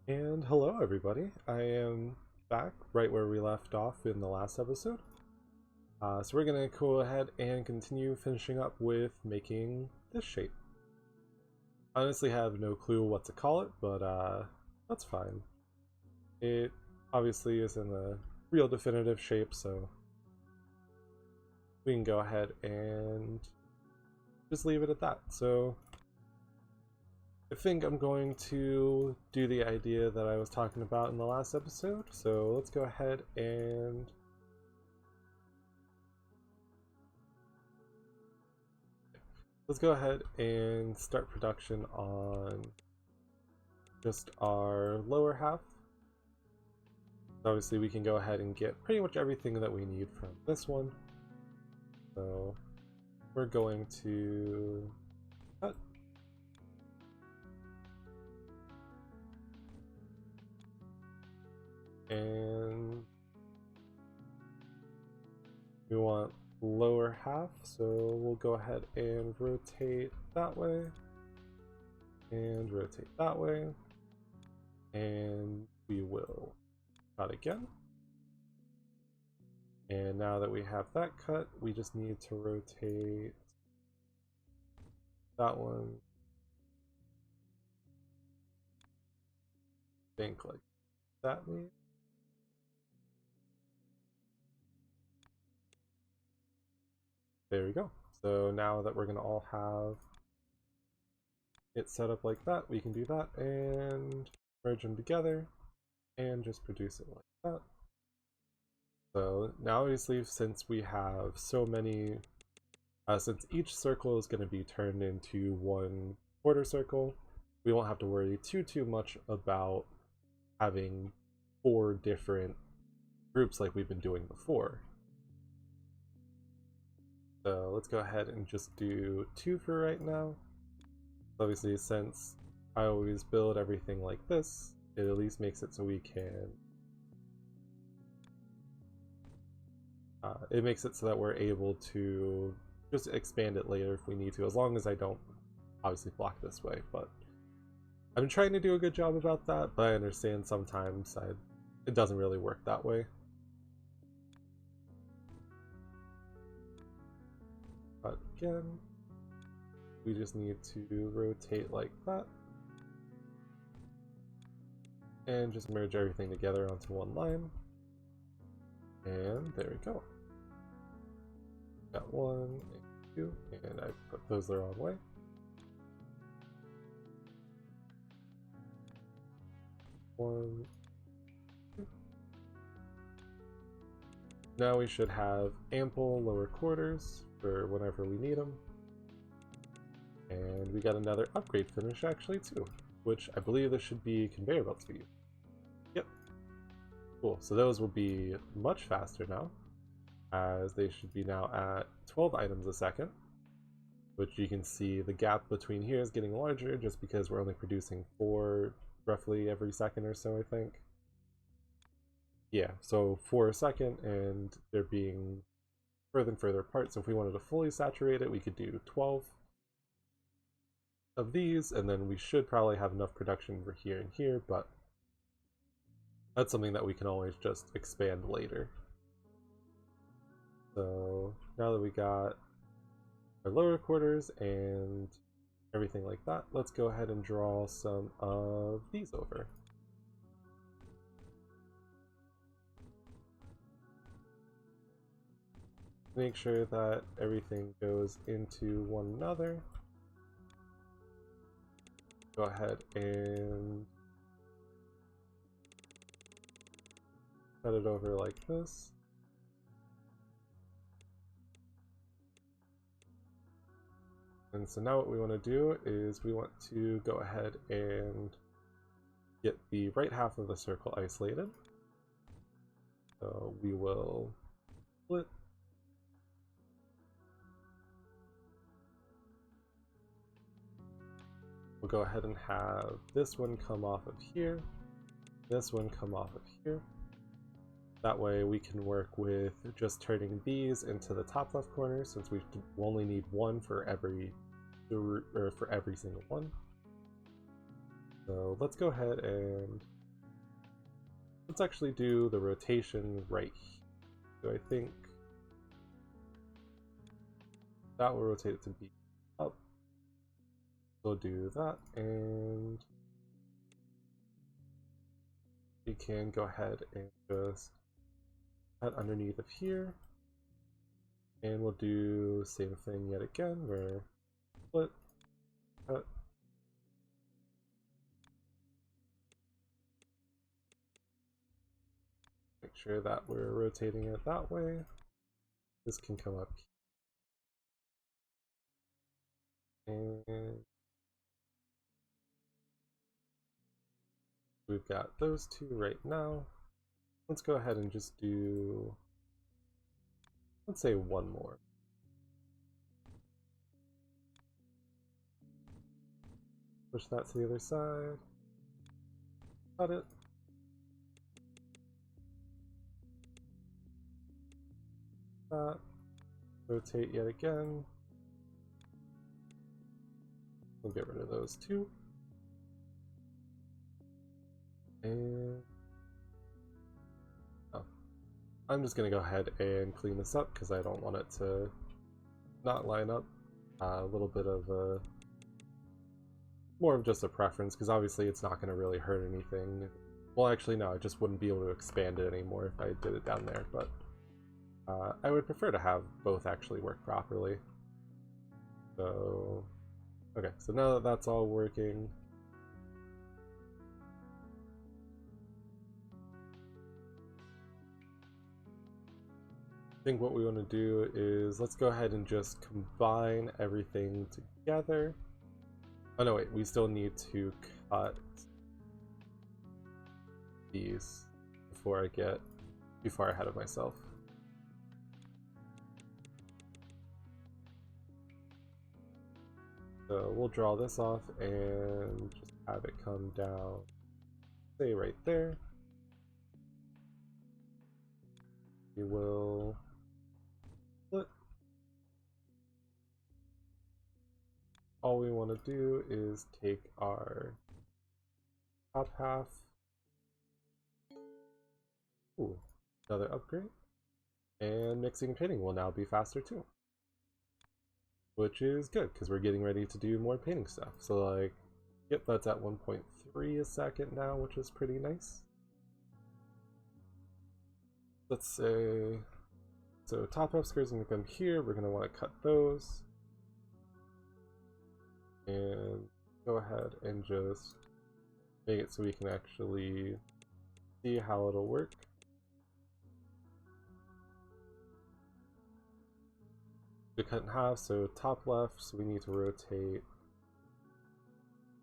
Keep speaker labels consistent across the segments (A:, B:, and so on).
A: And hello, everybody. I am back right where we left off in the last episode. So we're going to go ahead and continue finishing up with making this shape. I honestly have no clue what to call it, but that's fine. It obviously is in a real definitive shape, so we can go ahead and just leave it at that. So I think I'm going to do the idea that I was talking about in the last episode. So let's go ahead and start production on just our lower half. Obviously we can go ahead and get pretty much everything that we need from this one. So we're going to cut. And we want lower half, so we'll go ahead and rotate that way and rotate that way, and we will cut again. And now that we have that cut, we just need to rotate that one, think like that maybe. There we go. So now that we're going to all have it set up like that, we can do that and merge them together and just produce it like that. So now obviously since we have so many, since each circle is going to be turned into one quarter circle, we won't have to worry too much about having 4 different groups like we've been doing before. So let's go ahead and just do 2 for right now. Obviously, since I always build everything like this, it at least makes it so we can it makes it so that we're able to just expand it later if we need to, as long as I don't obviously block this way. But I'm trying to do a good job about that, but I understand sometimes it doesn't really work that way. But again, we just need to rotate like that and just merge everything together onto one line. And there we go. Got 1 and 2, and I put those the wrong way. 1, 2. Now we should have ample lower quarters for whenever we need them. And we got another upgrade finish actually too, which I believe this should be conveyor belts for you. Yep. Cool, so those will be much faster now, as they should be now at 12 items a second, which you can see the gap between here is getting larger just because we're only producing 4 roughly every second or so, I think. Yeah, so 4 a second, and they're being further and further apart. So if we wanted to fully saturate it, we could do 12 of these, and then we should probably have enough production for here and here, but that's something that we can always just expand later. So now that we got our lower quarters and everything like that, let's go ahead and draw some of these over. Make sure that everything goes into one another. Go ahead and cut it over like this. And so now what we want to do is we want to go ahead and get the right half of the circle isolated. So we will split. We'll go ahead and have this one come off of here, this one come off of here. That way we can work with just turning these into the top left corner, since we only need 1 for every single one. So let's go ahead and let's actually do the rotation right here. So I think that will rotate it to be up. We'll do that, and we can go ahead and just cut underneath of here. And we'll do the same thing yet again, where split, cut. Make sure that we're rotating it that way. This can come up here. And we've got those two right now. Let's go ahead and just do, let's say one more. Push that to the other side. Cut it. That. Rotate yet again. We'll get rid of those two. And I'm just going to go ahead and clean this up because I don't want it to not line up. A little bit of a more of just a preference, because obviously it's not going to really hurt anything. Well, actually no, I just wouldn't be able to expand it anymore if I did it down there, but I would prefer to have both actually work properly. So okay, so now that that's all working, I think what we want to do is let's go ahead and just combine everything together. Oh no, wait, we still need to cut these before I get too far ahead of myself. So we'll draw this off and just have it come down, say right there. We will split. All we want to do is take our top half. Ooh, another upgrade. And mixing and painting will now be faster too. Which is good, because we're getting ready to do more painting stuff. So like, yep, that's at 1.3 a second now, which is pretty nice. Let's say, so top half squares are going to come here, we're going to want to cut those. And go ahead and just make it so we can actually see how it'll work. To cut in half, so top left, so we need to rotate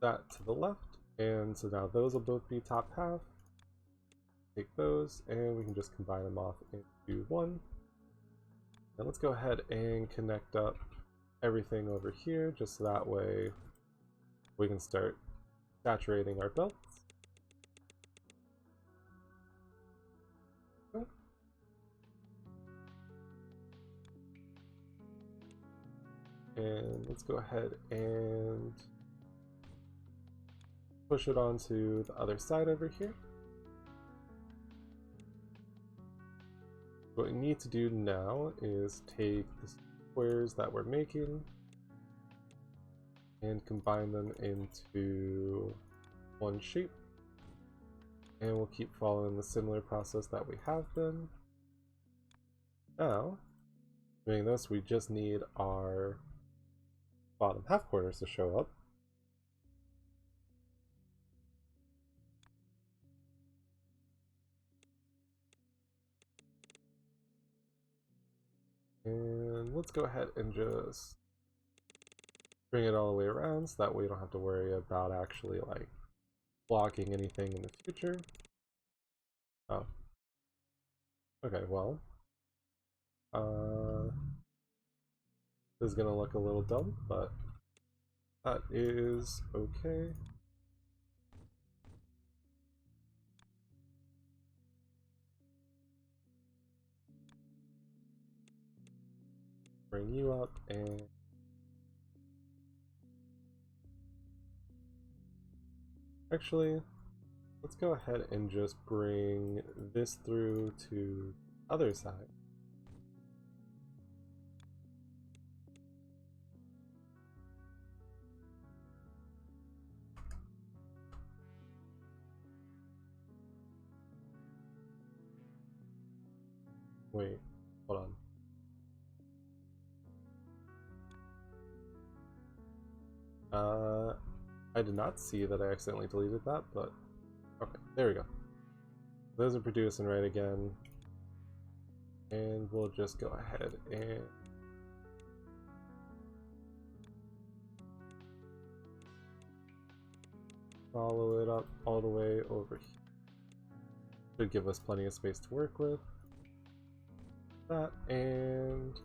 A: that to the left, and so now those will both be top half. Take those, and we can just combine them off into one. And let's go ahead and connect up everything over here, just so that way we can start saturating our belts. And let's go ahead and push it onto the other side over here. What we need to do now is take the squares that we're making and combine them into one shape. And we'll keep following the similar process that we have been. Now, doing this, we just need our bottom half corners to show up. And let's go ahead and just bring it all the way around so that way we don't have to worry about actually like blocking anything in the future. Oh. Okay, well. This is gonna look a little dumb, but that is okay. Bring you up and Actually, let's go ahead and just bring this through to the other side. Wait, hold on. I did not see that I accidentally deleted that, but okay, there we go. Those are producing right again. And we'll just go ahead and follow it up all the way over here. Should give us plenty of space to work with. That, and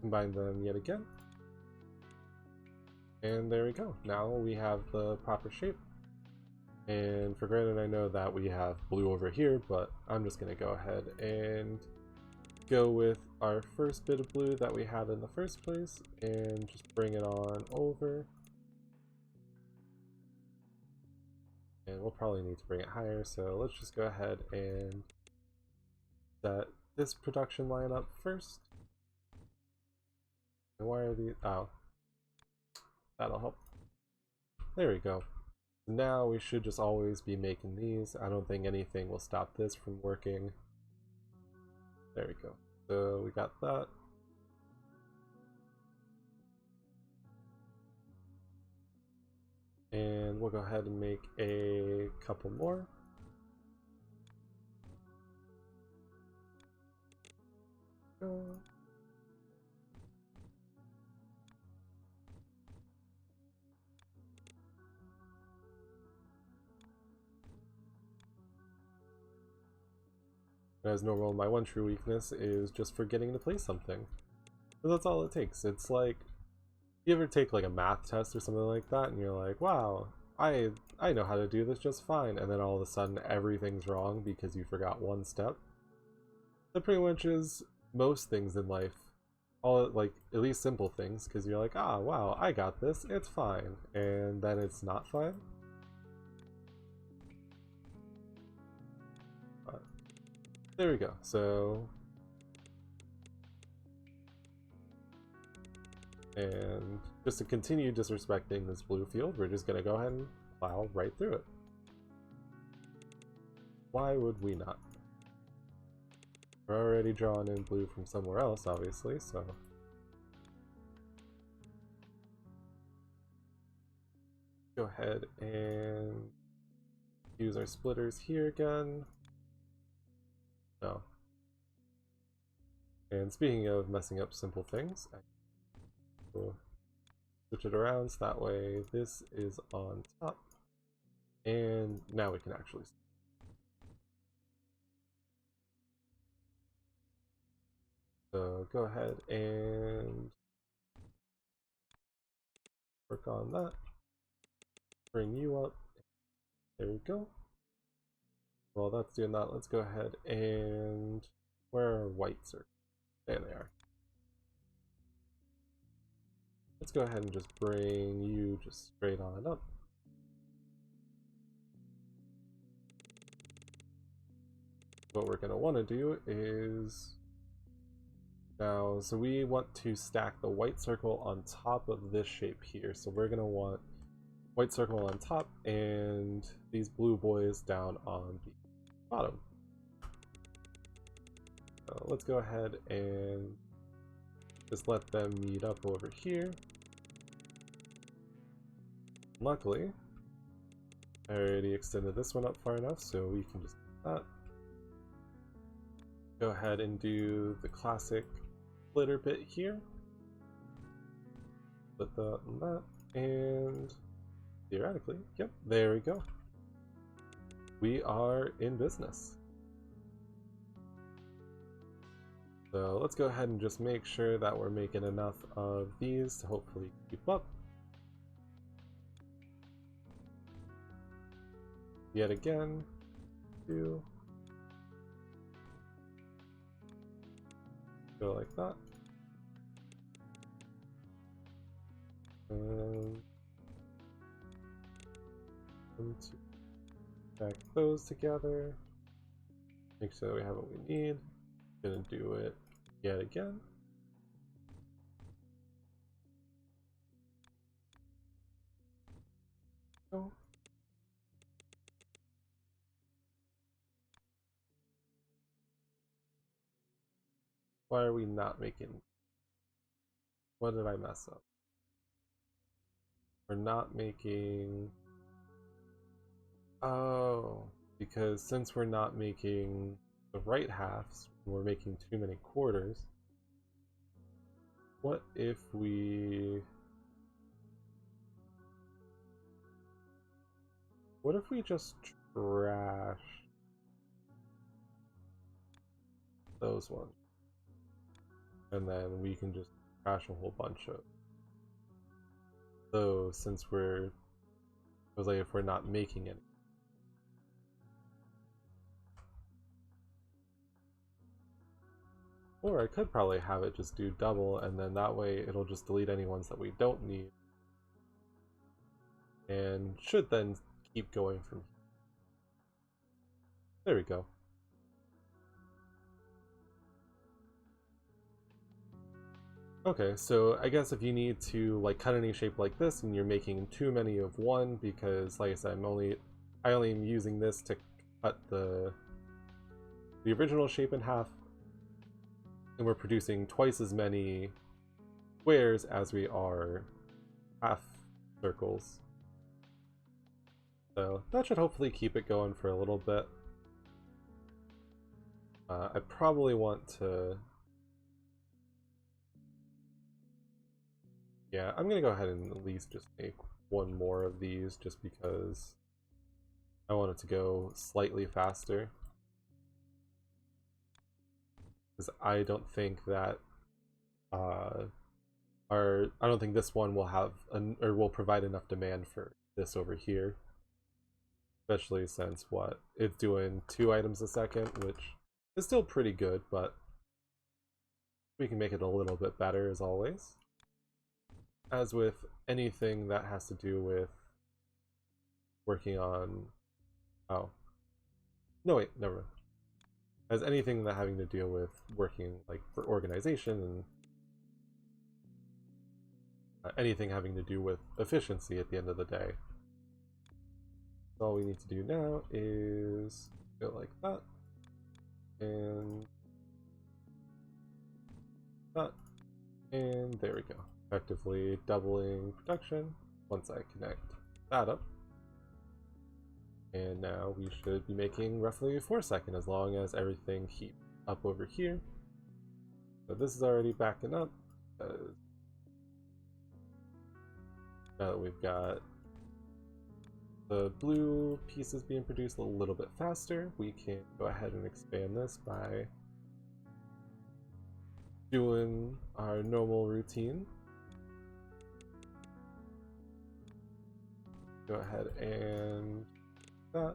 A: combine them yet again. And there we go. Now we have the proper shape. And for granted, I know that we have blue over here, but I'm just going to go ahead and go with our first bit of blue that we had in the first place and just bring it on over. And we'll probably need to bring it higher, so let's just go ahead and set this production line up first. And why are these? Oh, that'll help. There we go. Now we should just always be making these. I don't think anything will stop this from working. There we go. So we got that. And we'll go ahead and make a couple more. As normal, my one true weakness is just forgetting to place something. But that's all it takes. It's like, you ever take like a math test or something like that and you're like, wow, I know how to do this just fine, and then all of a sudden everything's wrong because you forgot one step? That pretty much is most things in life. All, like, at least simple things, because you're like, ah, wow, I got this, it's fine, and then it's not fine. But there we go. So, and just to continue disrespecting this blue field, we're just going to go ahead and plow right through it. Why would we not? We're already drawing in blue from somewhere else, obviously, so... Go ahead and use our splitters here again. No. And speaking of messing up simple things, I will switch it around so that way this is on top. And now we can actually see. So go ahead and work on that. Bring you up. There we go. While that's doing that, let's go ahead and where are whites? There they are. Let's go ahead and just bring you just straight on up. What we're going to want to do is now, so we want to stack the white circle on top of this shape here. So we're going to want white circle on top and these blue boys down on the bottom. So let's go ahead and just let them meet up over here. Luckily, I already extended this one up far enough, so we can just do that. Go ahead and do the classic splitter bit here. Put that and that, and theoretically, yep, there we go. We are in business. So let's go ahead and just make sure that we're making enough of these to hopefully keep up. Yet again, do go like that. And them to stack those together. Make sure that we have what we need. Gonna do it yet again. Oh. Why are we not making? What did I mess up? We're not making. Oh, because since we're not making the right halves, we're making too many quarters. What if we... What if we just trash those ones? And then we can just trash a whole bunch of... So since we're... It was like if we're not making any. Or I could probably have it just do double, and then that way it'll just delete any ones that we don't need. And should then keep going from here. There we go. Okay, so I guess if you need to like cut any shape like this and you're making too many of one, because like I said, I only am using this to cut the original shape in half, and we're producing twice as many squares as we are half circles. So that should hopefully keep it going for a little bit. I probably want to... Yeah, I'm gonna go ahead and at least just make one more of these just because I want it to go slightly faster. Because I don't think that I don't think this one will have or will provide enough demand for this over here. Especially since it's doing 2 items a second, which is still pretty good, but we can make it a little bit better as always. As with anything that has to do with working on... Oh. No, wait, never mind. As anything that having to deal with working like for organization and anything having to do with efficiency at the end of the day. All we need to do now is go like that, and that, and there we go. Effectively doubling production once I connect that up. And now we should be making roughly 4 seconds as long as everything keeps up over here. So this is already backing up. Now that we've got the blue pieces being produced a little bit faster, we can go ahead and expand this by doing our normal routine. Go ahead and that,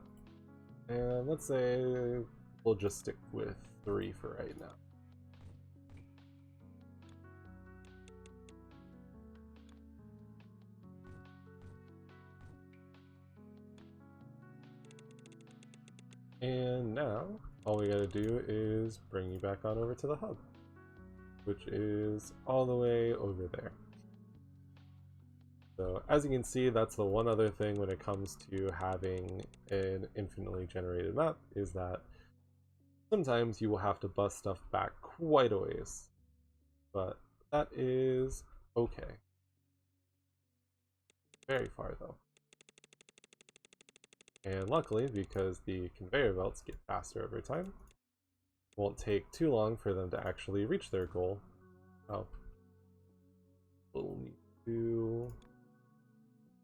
A: and let's say we'll just stick with 3 for right now. And now all we gotta do is bring you back on over to the hub, which is all the way over there. So as you can see, that's the one other thing when it comes to having an infinitely generated map, is that sometimes you will have to bust stuff back quite a ways, but that is okay. Very far though. And luckily, because the conveyor belts get faster over time, it won't take too long for them to actually reach their goal. Oh. We'll need to...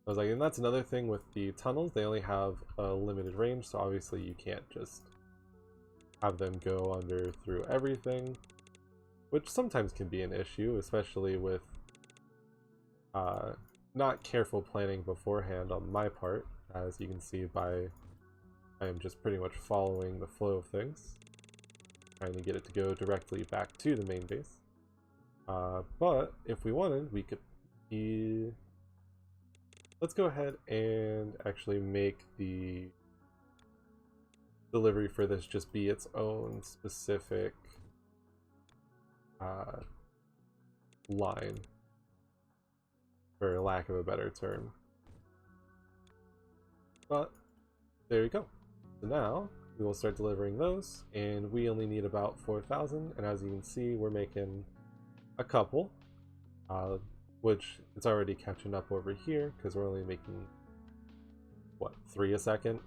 A: I was like, and that's another thing with the tunnels, they only have a limited range, so obviously you can't just have them go under through everything, which sometimes can be an issue, especially with not careful planning beforehand on my part. As you can see by, I am just pretty much following the flow of things, trying to get it to go directly back to the main base. But if we wanted, we could be let's go ahead and actually make the delivery for this just be its own specific line, for lack of a better term. But there you go. So now we will start delivering those, and we only need about 4,000, and as you can see, we're making a couple, which it's already catching up over here because we're only making, what, 3 a second?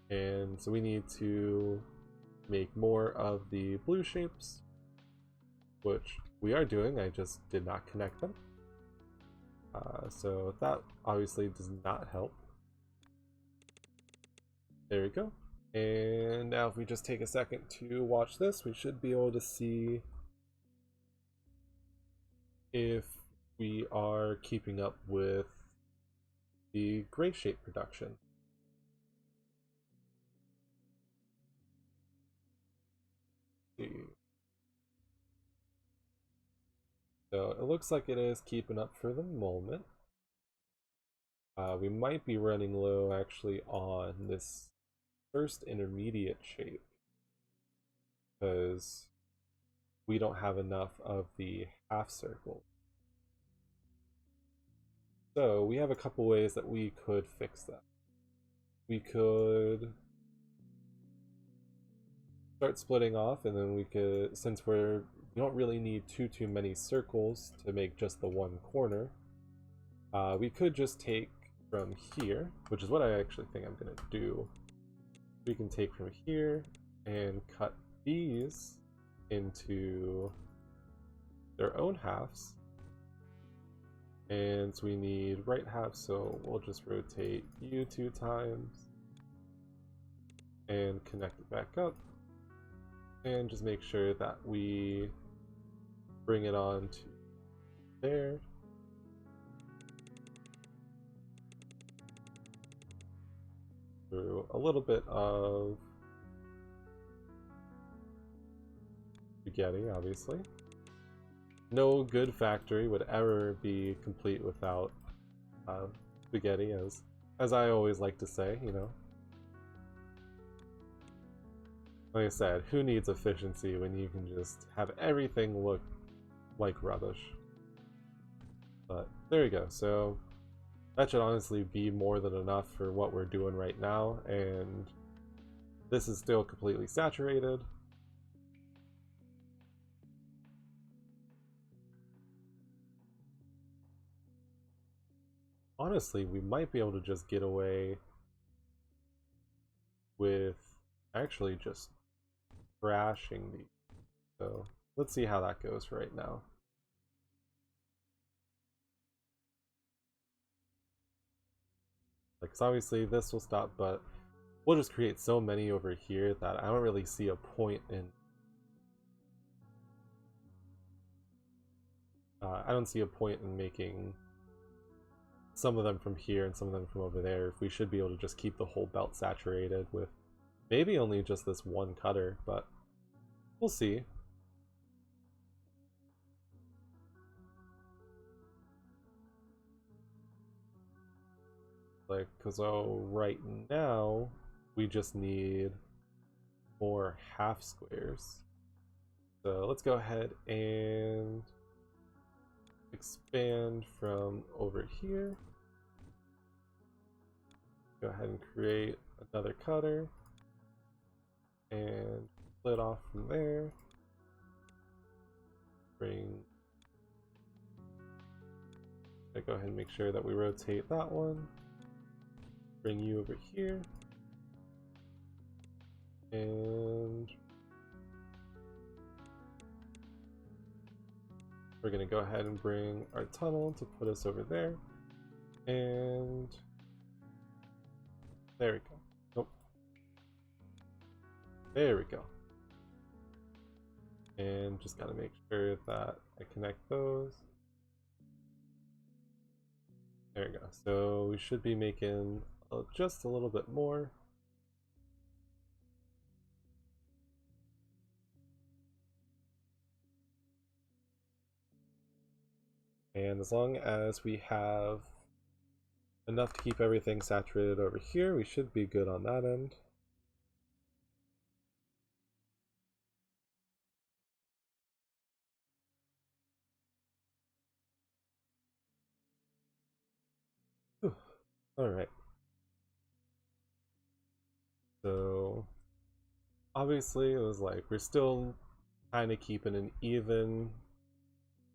A: And so we need to make more of the blue shapes, which we are doing. I just did not connect them. So that obviously does not help. There we go. And now if we just take a second to watch this, we should be able to see if we are keeping up with the gray shape production. So it looks like it is keeping up for the moment. We might be running low actually on this first intermediate shape because we don't have enough of the half circle. So we have a couple ways that we could fix that. We could start splitting off, and then we could, since we don't really need too many circles to make just the one corner, we could just take from here, which is what I actually think I'm gonna do. We can take from here and cut these into their own halves, and so we need right half, so we'll just rotate you 2 times and connect it back up, and just make sure that we bring it on to there. Through a little bit of spaghetti, obviously. No good factory would ever be complete without spaghetti, as I always like to say, you know. Like I said, who needs efficiency when you can just have everything look like rubbish? But there you go. So that should honestly be more than enough for what we're doing right now, and this is still completely saturated. Honestly, we might be able to just get away with actually just crashing these. So let's see how that goes right now. Like, 'cause obviously this will stop, but we'll just create so many over here that I don't really see a point in. I don't see a point in making some of them from here and some of them from over there if we should be able to just keep the whole belt saturated with maybe only just this one cutter, but we'll see. Like, because right now we just need more half squares. So let's go ahead and expand from over here. Go ahead and create another cutter and split off from there. Go ahead and make sure that we rotate that one. Bring you over here. And we're going to go ahead and bring our tunnel to put us over there. And there we go. Nope. There we go. And just got to make sure that I connect those. There we go. So we should be making just a little bit more. And as long as we have enough to keep everything saturated over here. We should be good on that end. Alright. So obviously it was like we're still kind of keeping an even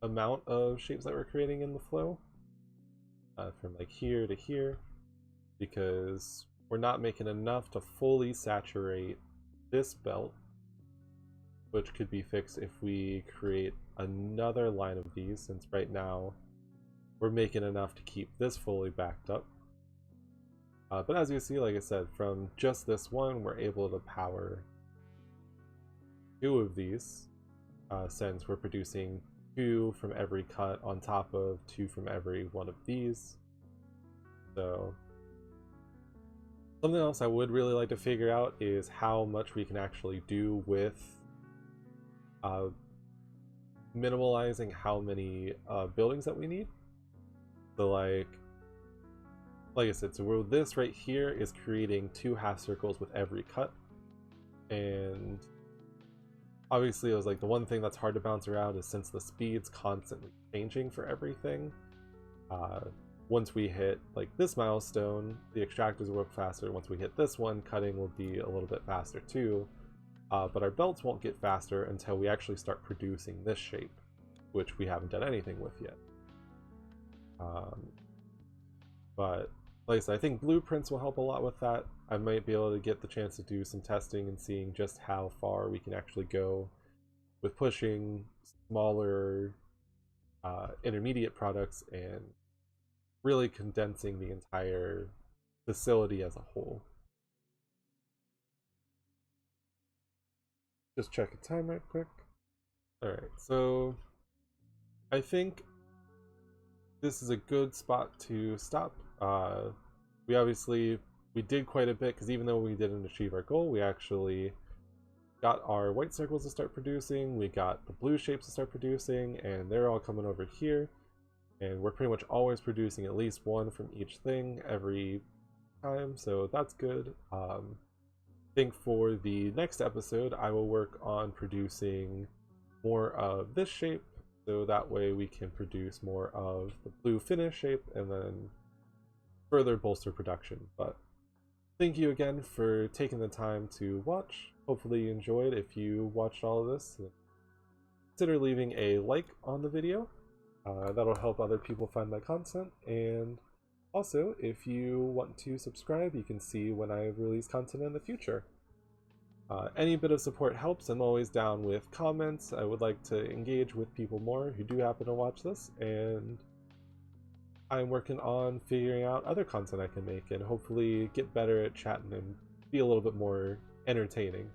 A: amount of shapes that we're creating in the flow. From like here to here, because we're not making enough to fully saturate this belt, which could be fixed if we create another line of these, since right now we're making enough to keep this fully backed up. But as you see, like I said, from just this one, we're able to power 2 of these, since we're producing 2 from every cut on top of 2 from every one of these. So something else I would really like to figure out is how much we can actually do with minimalizing how many buildings that we need. So like I said, so this right here is creating 2 half circles with every cut, and obviously it was like the one thing that's hard to bounce around is since the speed's constantly changing for everything. Once we hit like this milestone, the extractors work faster. Once we hit this one, cutting will be a little bit faster too. But our belts won't get faster until we actually start producing this shape, which we haven't done anything with yet. But like I said, I think blueprints will help a lot with that. I might be able to get the chance to do some testing and seeing just how far we can actually go with pushing smaller intermediate products and really condensing the entire facility as a whole. Just check a time right quick. Alright, so I think this is a good spot to stop. We did quite a bit, because even though we didn't achieve our goal, we actually got our white circles to start producing, we got the blue shapes to start producing, and they're all coming over here. And we're pretty much always producing at least 1 from each thing every time, so that's good. I think for the next episode, I will work on producing more of this shape, so that way we can produce more of the blue finish shape and then further bolster production. But thank you again for taking the time to watch. Hopefully you enjoyed. If you watched all of this, consider leaving a like on the video. That'll help other people find my content, and also if you want to subscribe, you can see when I release content in the future. Any bit of support helps. I'm always down with comments. I would like to engage with people more who do happen to watch this, and I'm working on figuring out other content I can make and hopefully get better at chatting and be a little bit more entertaining.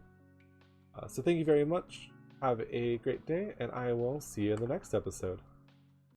A: So thank you very much. Have a great day, and I will see you in the next episode.